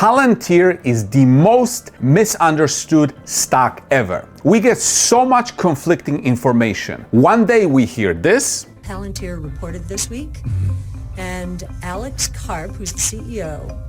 Palantir is the most misunderstood stock ever. We get so much conflicting information. One day we hear this. Palantir reported this week, and Alex Karp, who's the CEO,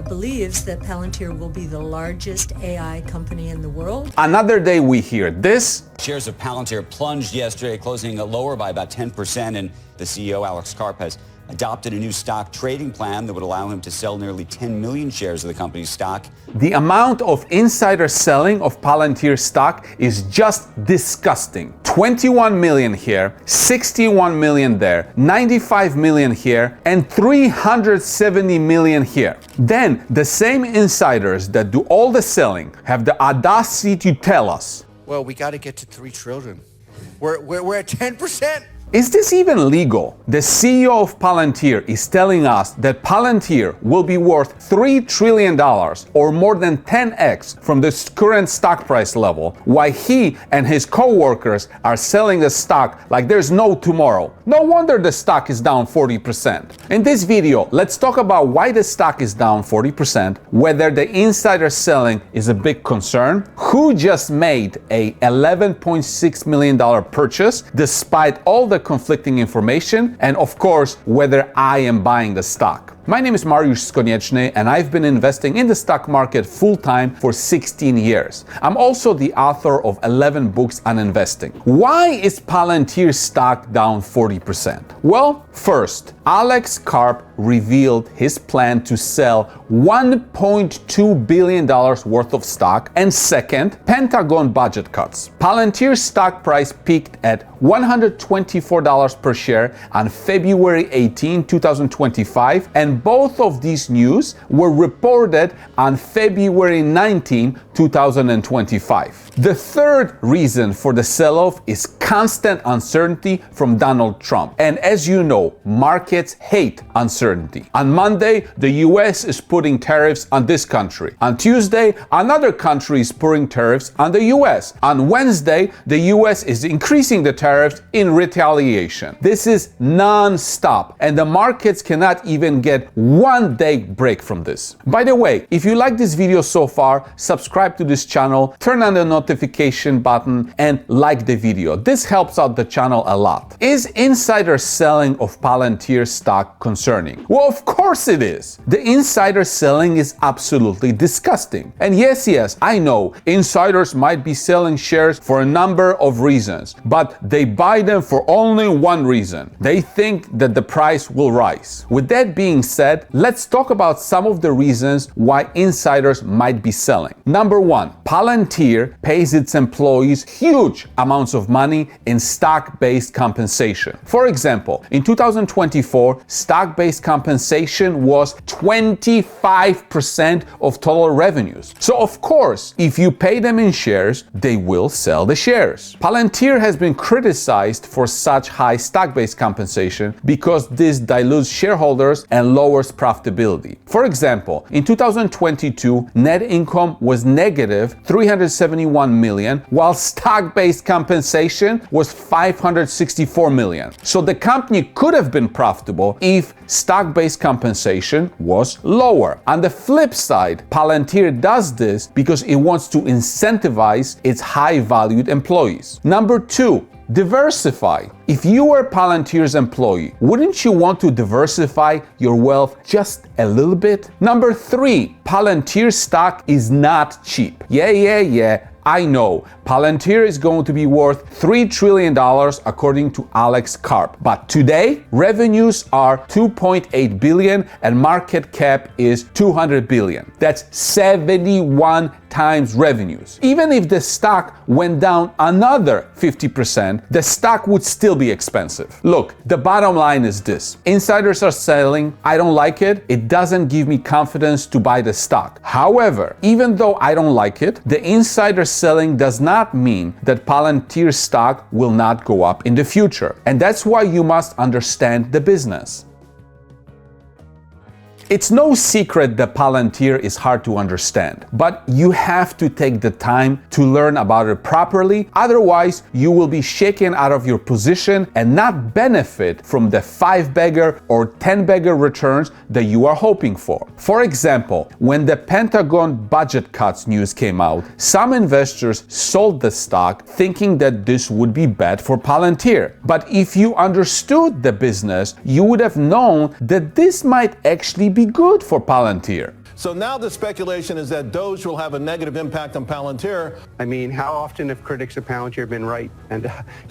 believes that Palantir will be the largest AI company in the world. Another day we hear this. Shares of Palantir plunged yesterday, closing lower by about 10%, and the CEO, Alex Karp, has adopted a new stock trading plan that would allow him to sell nearly 10 million shares of the company's stock. The amount of insider selling of Palantir stock is just disgusting. 21 million here, 61 million there, 95 million here, and 370 million here. Then the same insiders that do all the selling have the audacity to tell us, well, we got to get to 3 trillion. We're at 10%. Is this even legal? The CEO of Palantir is telling us that Palantir will be worth $3 trillion or more than 10x from the current stock price level, while he and his co-workers are selling the stock like there's no tomorrow. No wonder the stock is down 40%. In this video, let's talk about why the stock is down 40%, whether the insider selling is a big concern, who just made a $11.6 million purchase despite all the conflicting information, and of course, whether I am buying the stock. My name is Mariusz Skonieczny, and I've been investing in the stock market full-time for 16 years. I'm also the author of 11 books on investing. Why is Palantir stock down 40%? Well, first, Alex Karp revealed his plan to sell $1.2 billion worth of stock, and second, Pentagon budget cuts. Palantir's stock price peaked at $124 per share on February 18, 2025, and both of these news were reported on February 19, 2025. The third reason for the sell-off is constant uncertainty from Donald Trump. And as you know, markets hate uncertainty. On Monday, the US is putting tariffs on this country. On Tuesday, another country is putting tariffs on the US. On Wednesday, the US is increasing the tariffs in retaliation. This is non-stop, and the markets cannot even get 1 day break from this. By the way, if you like this video so far, subscribe to this channel, turn on the notification button, and like the video. This helps out the channel a lot. Is insider selling of Palantir stock concerning? Well, of course it is. The insider selling is absolutely disgusting. And yes, I know insiders might be selling shares for a number of reasons, but they buy them for only one reason. They think that the price will rise. With that being said, let's talk about some of the reasons why insiders might be selling. Number one, Palantir pays its employees huge amounts of money in stock-based compensation. For example, in 2024, stock-based compensation was 25% of total revenues. So of course, if you pay them in shares, they will sell the shares. Palantir has been criticized for such high stock-based compensation because this dilutes shareholders and lowers profitability. For example, in 2022, net income was negative $371 million, while stock-based compensation was $564 million. So the company could have been profitable if stock-based compensation was lower. On the flip side, Palantir does this because it wants to incentivize its high-valued employees. Number two, diversify. If you were Palantir's employee, wouldn't you want to diversify your wealth just a little bit? Number three, Palantir stock is not cheap. Yeah. I know Palantir is going to be worth $3 trillion according to Alex Karp. But today, revenues are $2.8 billion and market cap is $200 billion. That's 71 times revenues. Even if the stock went down another 50%, the stock would still be expensive. Look, the bottom line is this. Insiders are selling. I don't like it. It doesn't give me confidence to buy the stock. However, even though I don't like it, the insider selling does not mean that Palantir stock will not go up in the future. And that's why you must understand the business. It's no secret that Palantir is hard to understand, but you have to take the time to learn about it properly. Otherwise, you will be shaken out of your position and not benefit from the 5-bagger or 10-bagger returns that you are hoping for. For example, when the Pentagon budget cuts news came out, some investors sold the stock thinking that this would be bad for Palantir. But if you understood the business, you would have known that this might actually be good for Palantir. So now the speculation is that Doge will have a negative impact on Palantir. I mean, how often have critics of Palantir been right? And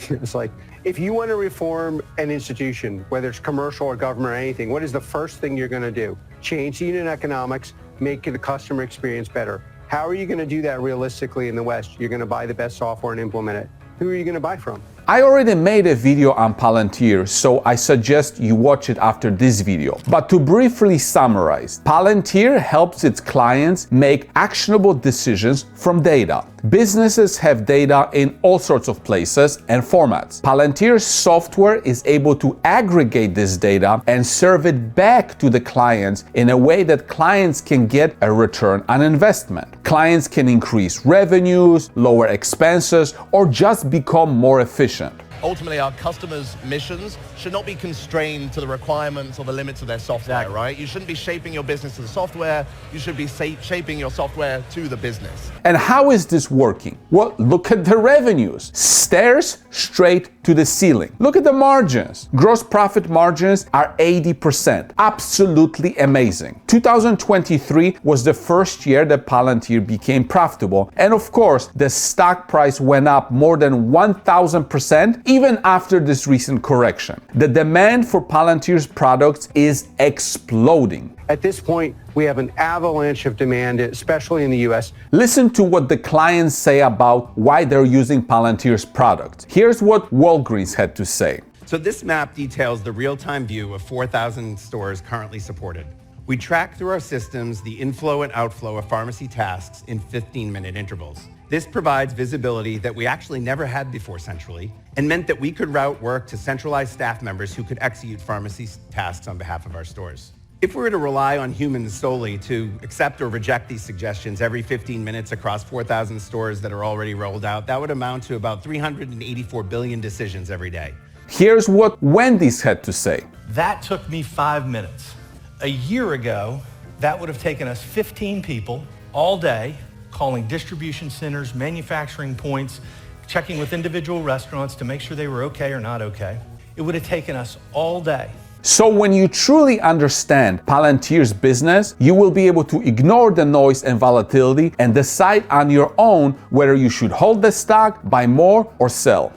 it's like, if you want to reform an institution, whether it's commercial or government or anything, what is the first thing you're going to do? Change the unit economics, make the customer experience better. How are you going to do that realistically in the West? You're going to buy the best software and implement it. Who are you going to buy from? I already made a video on Palantir, so I suggest you watch it after this video. But to briefly summarize, Palantir helps its clients make actionable decisions from data. Businesses have data in all sorts of places and formats. Palantir's software is able to aggregate this data and serve it back to the clients in a way that clients can get a return on investment. Clients can increase revenues, lower expenses, or just become more efficient. Ultimately, our customers' missions should not be constrained to the requirements or the limits of their software, right? You shouldn't be shaping your business to the software. You should be shaping your software to the business. And how is this working? Well, look at the revenues. Stairs straight to the ceiling. Look at the margins. Gross profit margins are 80%. Absolutely amazing. 2023 was the first year that Palantir became profitable. And of course, the stock price went up more than 1,000% even after this recent correction. The demand for Palantir's products is exploding. At this point, we have an avalanche of demand, especially in the US. Listen to what the clients say about why they're using Palantir's product. Here's what Walgreens had to say. So this map details the real-time view of 4,000 stores currently supported. We track through our systems the inflow and outflow of pharmacy tasks in 15-minute intervals. This provides visibility that we actually never had before centrally, and meant that we could route work to centralized staff members who could execute pharmacy tasks on behalf of our stores. If we were to rely on humans solely to accept or reject these suggestions every 15 minutes across 4,000 stores that are already rolled out, that would amount to about 384 billion decisions every day. Here's what Wendy's had to say. That took me 5 minutes. A year ago, that would have taken us 15 people all day, calling distribution centers, manufacturing points, checking with individual restaurants to make sure they were okay or not okay. It would have taken us all day. So when you truly understand Palantir's business, you will be able to ignore the noise and volatility and decide on your own whether you should hold the stock, buy more, or sell.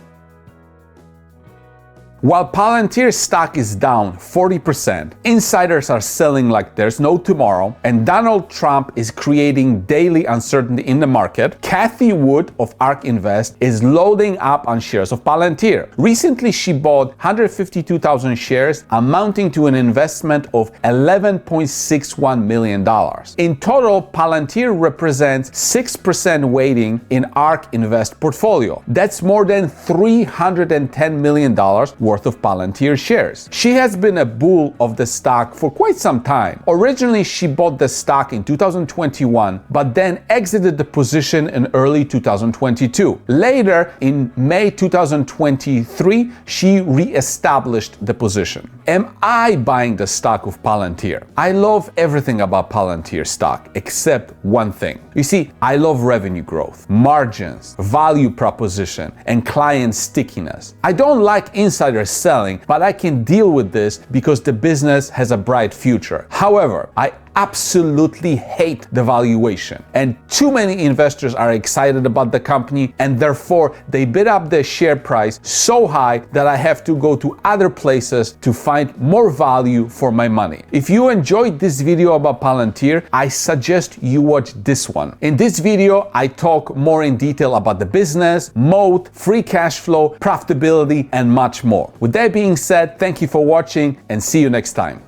While Palantir's stock is down 40%, insiders are selling like there's no tomorrow, and Donald Trump is creating daily uncertainty in the market, Cathie Wood of ARK Invest is loading up on shares of Palantir. Recently, she bought 152,000 shares, amounting to an investment of $11.61 million. In total, Palantir represents 6% weighting in ARK Invest portfolio. That's more than $310 million worth of Palantir shares. She has been a bull of the stock for quite some time. Originally, she bought the stock in 2021, but then exited the position in early 2022. Later, in May 2023, she re-established the position. Am I buying the stock of Palantir? I love everything about Palantir stock except one thing. You see, I love revenue growth, margins, value proposition, and client stickiness. I don't like insider selling, but I can deal with this because the business has a bright future. However, I absolutely hate the valuation, and too many investors are excited about the company, and therefore they bid up the share price so high that I have to go to other places to find more value for my money. If you enjoyed this video about Palantir, I suggest you watch this one. In this video, I talk more in detail about the business, moat, free cash flow, profitability, and much more. With that being said, thank you for watching and see you next time.